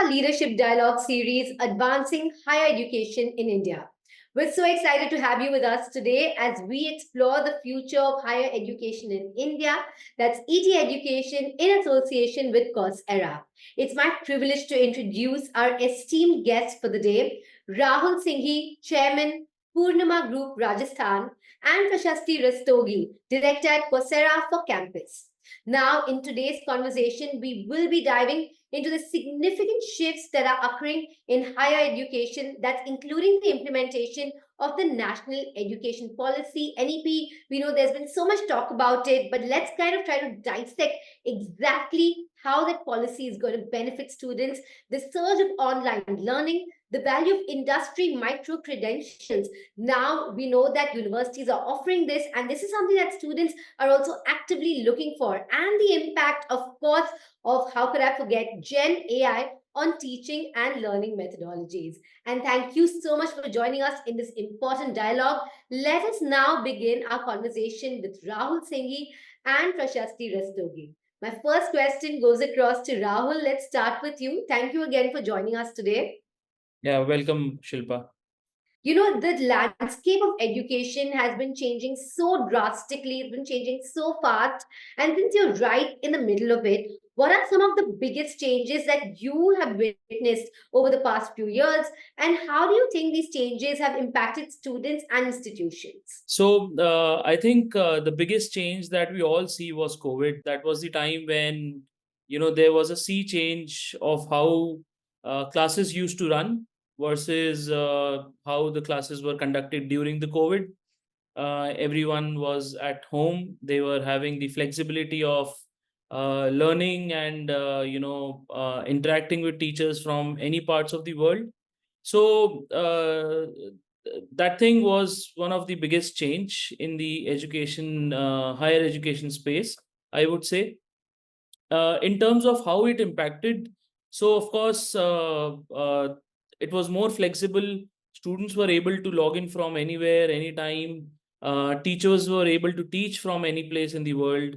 our Leadership Dialogue series, Advancing Higher Education in India. We're so excited to have you with us today as we explore the future of higher education in India. That's ET Education in association with Coursera. It's my privilege to introduce our esteemed guest for the day, Rahul Singhi, Chairman, Purnima Group Rajasthan, and Prashasti Rastogi, Director at Coursera for Campus. Now, in today's conversation, we will be diving into the significant shifts that are occurring in higher education, that's including the implementation of the National Education Policy, NEP. We know there's been so much talk about it, but let's kind of try to dissect exactly how that policy is going to benefit students, the surge of online learning, the value of industry micro credentials. Now we know that universities are offering this, and this is something that students are also actively looking for, and the impact, of course, of how could I forget Gen AI on teaching and learning methodologies. And thank you so much for joining us in this important dialogue. Let us now begin our conversation with Rahul Singhi and Prashasti Rastogi. My first question goes across to Rahul. Let's start with you. Thank you again for joining us today. Yeah, welcome, Shilpa. You know, the landscape of education has been changing so drastically, it's been changing so fast. And since you're right in the middle of it, what are some of the biggest changes that you have witnessed over the past few years? And how do you think these changes have impacted students and institutions? So, I think the biggest change that we all see was COVID. That was the time when, there was a sea change of how classes used to run versus how the classes were conducted during the COVID. Everyone was at home. They were having the flexibility of learning and, interacting with teachers from any parts of the world. So that thing was one of the biggest change in the education, higher education space, I would say. In terms of how it impacted, so of course, it was more flexible. Students were able to log in from anywhere, anytime. Teachers were able to teach from any place in the world.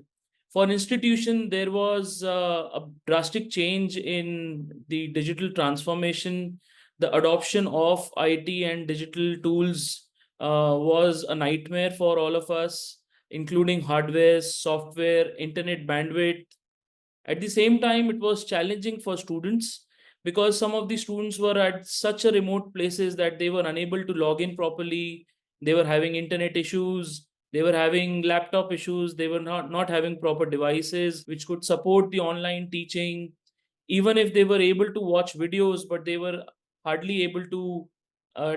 For an institution, there was a drastic change in the digital transformation. The adoption of IT and digital tools was a nightmare for all of us, including hardware, software, internet bandwidth. At the same time, it was challenging for students because some of the students were at such a remote places that they were unable to log in properly. They were having internet issues. They were having laptop issues. They were not having proper devices which could support the online teaching. Even if they were able to watch videos, but they were hardly able to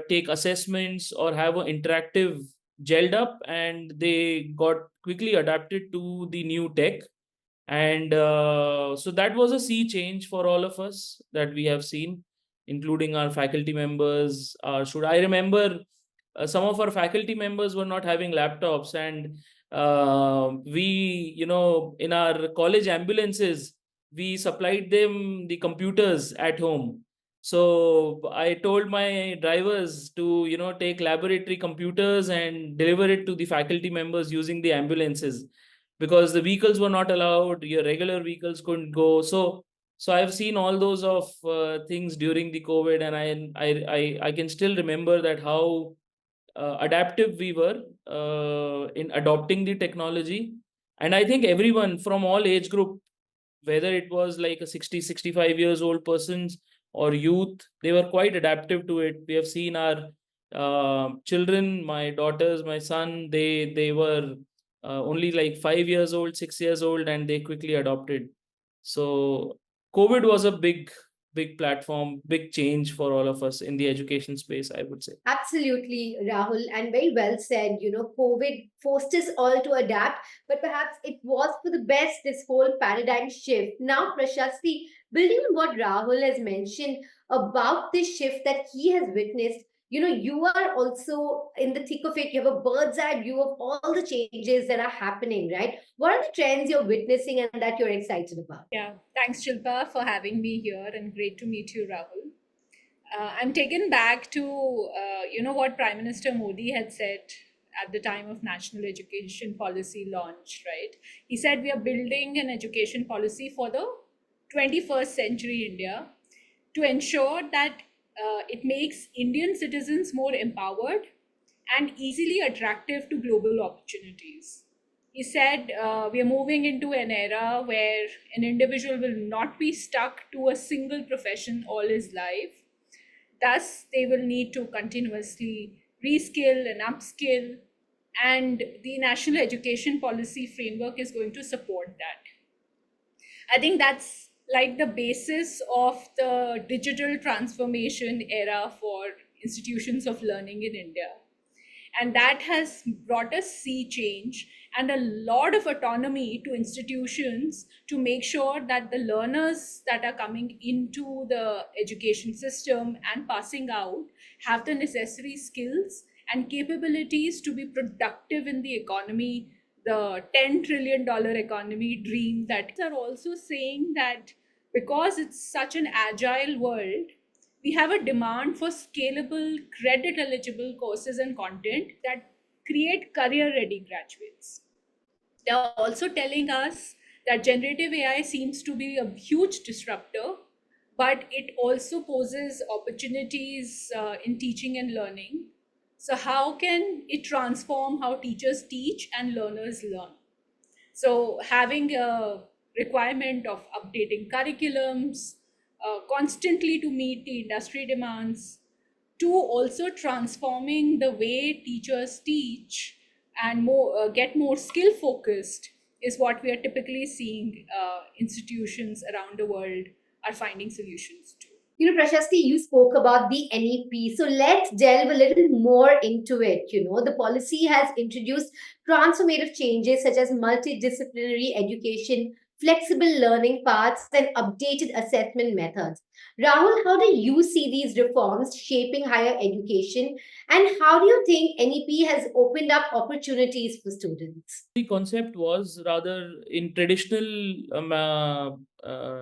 take assessments or have an interactive gelled up, and they got quickly adapted to the new tech. And so that was a sea change for all of us that we have seen, including our faculty members. Should I remember, some of our faculty members were not having laptops, and we, in our college ambulances, we supplied them the computers at home. So I told my drivers to, take laboratory computers and deliver it to the faculty members using the ambulances, because the vehicles were not allowed. Your regular vehicles couldn't go. So I've seen all those of things during the COVID, and I can still remember that how adaptive we were in adopting the technology. And I think everyone from all age group, whether it was like a 60-65 years old persons or youth, they were quite adaptive to it. We have seen our children, my daughters, my son, they were only like 5 years old, 6 years old, and they quickly adopted. So COVID was a big platform, big change for all of us in the education space, I would say. Absolutely, Rahul, and very well said. You know, COVID forced us all to adapt, but perhaps it was for the best, this whole paradigm shift. Now, Prashasti, building on what Rahul has mentioned about this shift that he has witnessed, you know, you are also in the thick of it. You have a bird's eye view of all the changes that are happening, right? What are the trends you're witnessing and that you're excited about? Yeah, thanks, Shilpa, for having me here, and great to meet you, Rahul. I'm taken back to what Prime Minister Modi had said at the time of national education policy launch. Right, he said we are building an education policy for the 21st century India, to ensure that it makes Indian citizens more empowered and easily attractive to global opportunities. He said, we are moving into an era where an individual will not be stuck to a single profession all his life. Thus, they will need to continuously reskill and upskill, and the national education policy framework is going to support that. I think that's like the basis of the digital transformation era for institutions of learning in India. And that has brought a sea change and a lot of autonomy to institutions to make sure that the learners that are coming into the education system and passing out have the necessary skills and capabilities to be productive in the economy, the $10 trillion economy dream. That are also saying that because it's such an agile world, we have a demand for scalable, credit eligible courses and content that create career ready graduates. They're also telling us that generative AI seems to be a huge disruptor, but it also poses opportunities in teaching and learning. So, how can it transform how teachers teach and learners learn? So, having a requirement of updating curriculums constantly to meet the industry demands, to also transforming the way teachers teach and get more skill focused is what we are typically seeing institutions around the world are finding solutions to. Prashasti, you spoke about the NEP. So let's delve a little more into it. The policy has introduced transformative changes such as multidisciplinary education, flexible learning paths, and updated assessment methods. Rahul, how do you see these reforms shaping higher education? And how do you think NEP has opened up opportunities for students? The concept was rather in traditional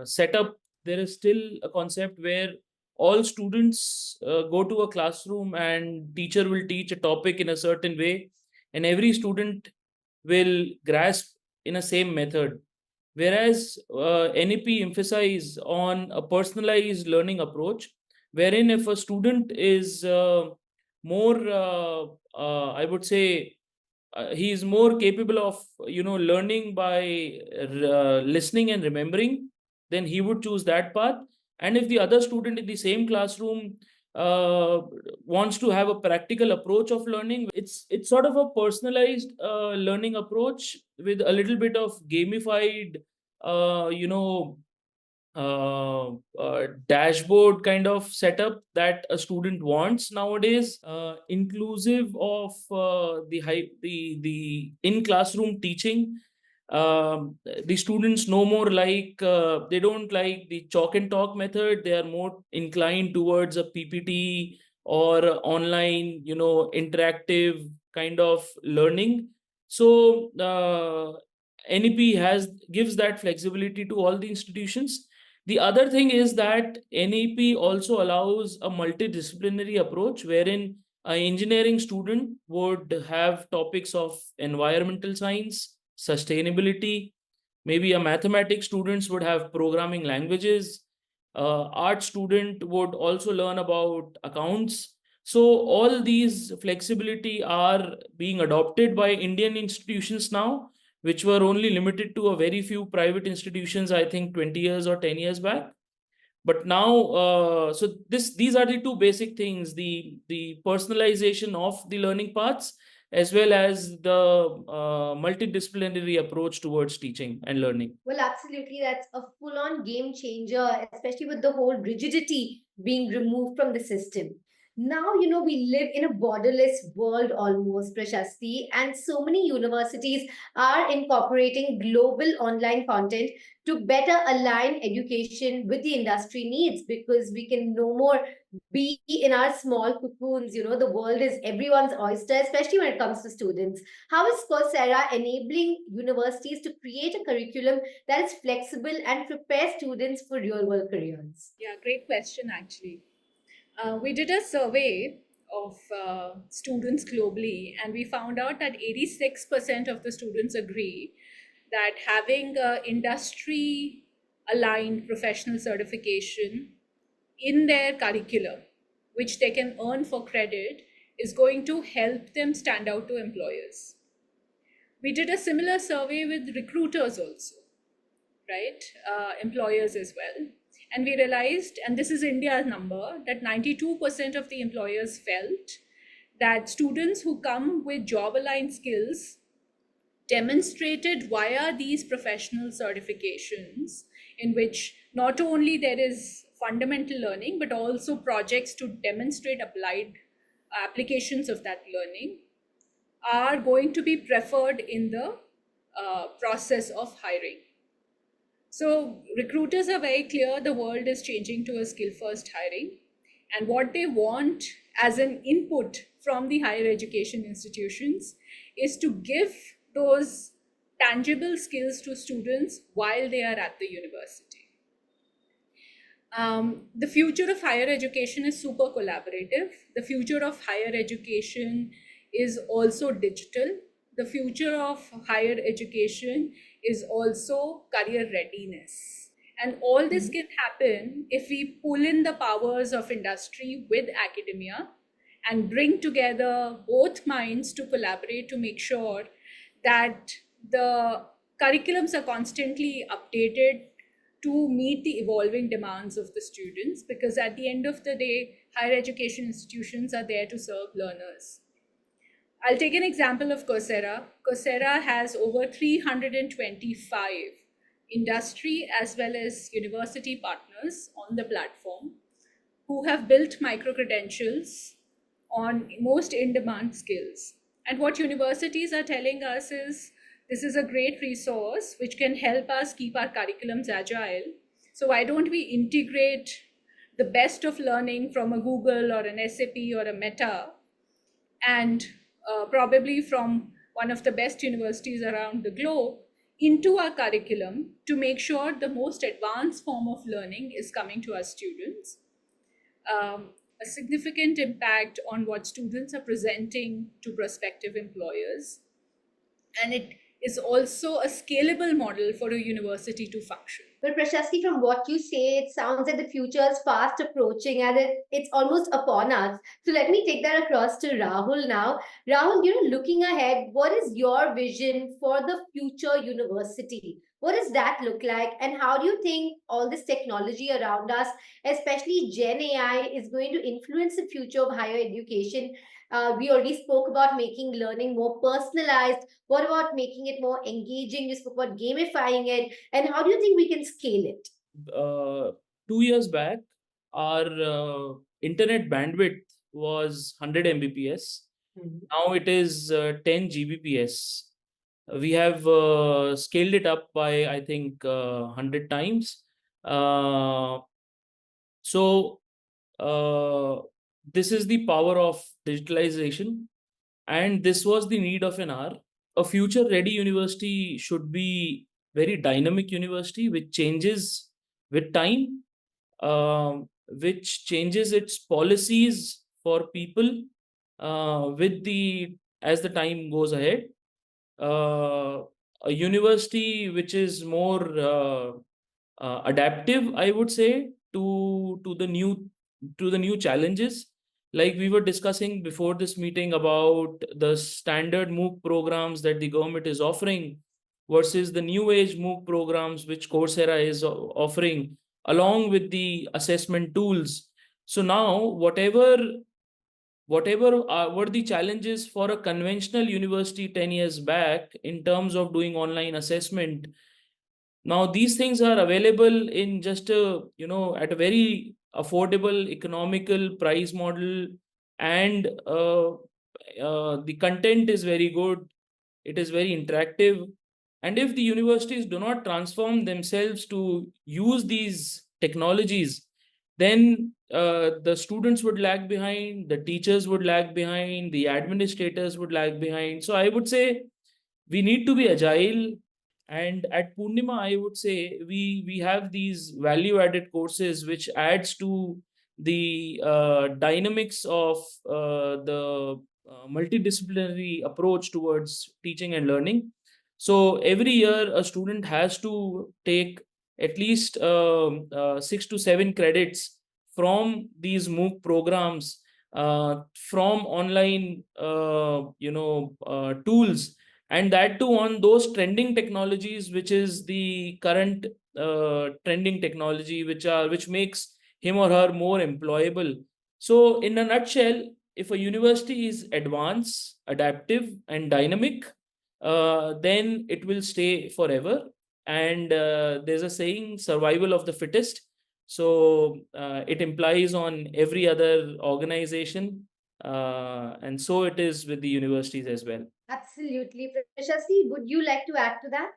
setup. There is still a concept where all students go to a classroom and teacher will teach a topic in a certain way, and every student will grasp in a same method. Whereas NEP emphasize on a personalized learning approach, wherein if a student is more, I would say, he is more capable of learning by listening and remembering, then he would choose that path. And if the other student in the same classroom uh, wants to have a practical approach of learning, it's sort of a personalized learning approach with a little bit of gamified uh, you know dashboard kind of setup that a student wants nowadays, inclusive of the in classroom teaching. The students no more like, they don't like the chalk and talk method. They are more inclined towards a PPT or online, interactive kind of learning. So NEP has gives that flexibility to all the institutions. The other thing is that NEP also allows a multidisciplinary approach wherein an engineering student would have topics of environmental science, sustainability. Maybe a mathematics students would have programming languages. Art student would also learn about accounts. So all these flexibility are being adopted by Indian institutions now, which were only limited to a very few private institutions, I think 20 years or 10 years back. But now, so these are the two basic things: the personalization of the learning paths, as well as the multidisciplinary approach towards teaching and learning. Well, absolutely. That's a full on game changer, especially with the whole rigidity being removed from the system. Now, we live in a borderless world almost, Prashasti, and so many universities are incorporating global online content to better align education with the industry needs, because we can no more be in our small cocoons. The world is everyone's oyster, especially when it comes to students. How is Coursera enabling universities to create a curriculum that is flexible and prepare students for real world careers? Yeah, great question actually. We did a survey of students globally, and we found out that 86% of the students agree that having industry aligned professional certification in their curriculum, which they can earn for credit, is going to help them stand out to employers. We did a similar survey with recruiters also, right? Employers as well. And we realized, and this is India's number, that 92% of the employers felt that students who come with job aligned skills demonstrated via these professional certifications, in which not only there is fundamental learning, but also projects to demonstrate applied applications of that learning, are going to be preferred in the process of hiring. So recruiters are very clear the world is changing to a skill first hiring, and what they want as an input from the higher education institutions is to give those tangible skills to students while they are at the university. The future of higher education is super collaborative. The future of higher education is also digital. The future of higher education is also career readiness. And all this can happen if we pull in the powers of industry with academia and bring together both minds to collaborate to make sure that the curriculums are constantly updated to meet the evolving demands of the students, because at the end of the day, higher education institutions are there to serve learners. I'll take an example of Coursera. Coursera has over 325 industry as well as university partners on the platform who have built micro credentials on most in-demand skills. And what universities are telling us is this is a great resource which can help us keep our curriculums agile. So why don't we integrate the best of learning from a Google or an SAP or a Meta, and probably from one of the best universities around the globe, into our curriculum to make sure the most advanced form of learning is coming to our students. A significant impact on what students are presenting to prospective employers. And it is also a scalable model for a university to function. But Prashasti, from what you say, it sounds like the future is fast approaching and it's almost upon us. So let me take that across to Rahul now. Rahul, looking ahead, what is your vision for the future university? What does that look like? And how do you think all this technology around us, especially Gen AI, is going to influence the future of higher education? We already spoke about making learning more personalized. What about making it more engaging? You spoke about gamifying it. And how do you think we can scale it? 2 years back, our internet bandwidth was 100 Mbps. Now it is 10 Gbps. We have scaled it up by, I think, 100 times. So this is the power of digitalization, and this was the need of an hour. A future ready university should be very dynamic university which changes with time, which changes its policies for people with the as the time goes ahead. A university which is more adaptive, I would say, to the new challenges. Like we were discussing before this meeting about the standard MOOC programs that the government is offering versus the new age MOOC programs which Coursera is offering, along with the assessment tools. So now whatever were the challenges for a conventional university 10 years back in terms of doing online assessment, now these things are available in just at a very affordable economical price model, and the content is very good, it is very interactive. And if the universities do not transform themselves to use these technologies, then the students would lag behind, the teachers would lag behind, the administrators would lag behind. So I would say we need to be agile. And at Purnima, I would say we have these value added courses which adds to the dynamics of the multidisciplinary approach towards teaching and learning. So every year a student has to take at least 6 to 7 credits from these MOOC programs, from online, tools, and that too on those trending technologies, which is the current trending technology, which makes him or her more employable. So, in a nutshell, if a university is advanced, adaptive, and dynamic, then it will stay forever. And there's a saying, survival of the fittest. So it implies on every other organization. And so it is with the universities as well. Absolutely. Prashasti, would you like to add to that?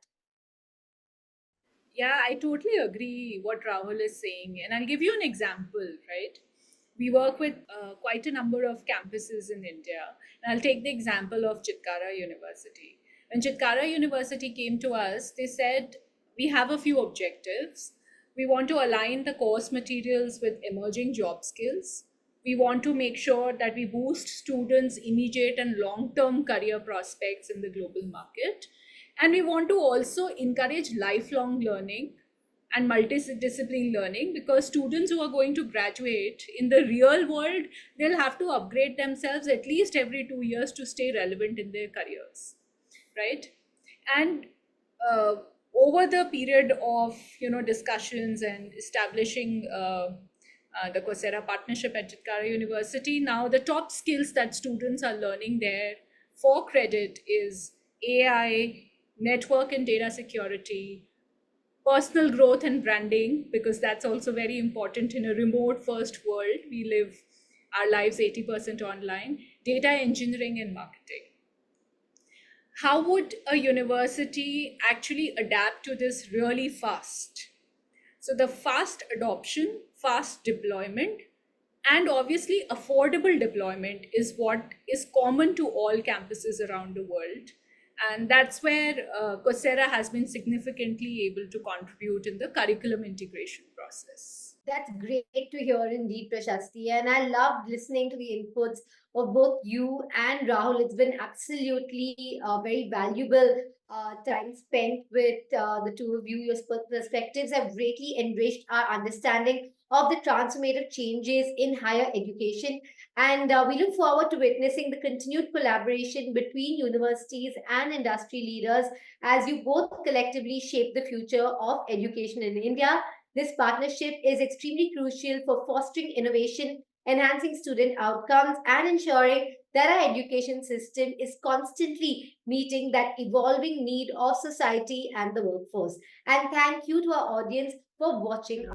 Yeah, I totally agree what Rahul is saying. And I'll give you an example, right? We work with quite a number of campuses in India. And I'll take the example of Chitkara University. When Chitkara University came to us, they said, we have a few objectives. We want to align the course materials with emerging job skills. We want to make sure that we boost students' immediate and long term career prospects in the global market. And we want to also encourage lifelong learning and multidisciplinary learning, because students who are going to graduate in the real world, they'll have to upgrade themselves at least every 2 years to stay relevant in their careers, right? And uh, over the period of discussions and establishing the Coursera partnership at Chitkara University, now the top skills that students are learning there for credit is AI, network and data security, personal growth and branding, because that's also very important in a remote first world. We live our lives 80% online, data engineering and marketing. How would a university actually adapt to this really fast? So the fast adoption, fast deployment, and obviously affordable deployment is what is common to all campuses around the world. And that's where Coursera has been significantly able to contribute in the curriculum integration process. That's great to hear indeed, Prashasti. And I loved listening to the inputs of both you and Rahul. It's been absolutely very valuable time spent with the two of you. Your perspectives have greatly enriched our understanding of the transformative changes in higher education. And we look forward to witnessing the continued collaboration between universities and industry leaders as you both collectively shape the future of education in India. This partnership is extremely crucial for fostering innovation, enhancing student outcomes, and ensuring that our education system is constantly meeting that evolving need of society and the workforce. And thank you to our audience for watching.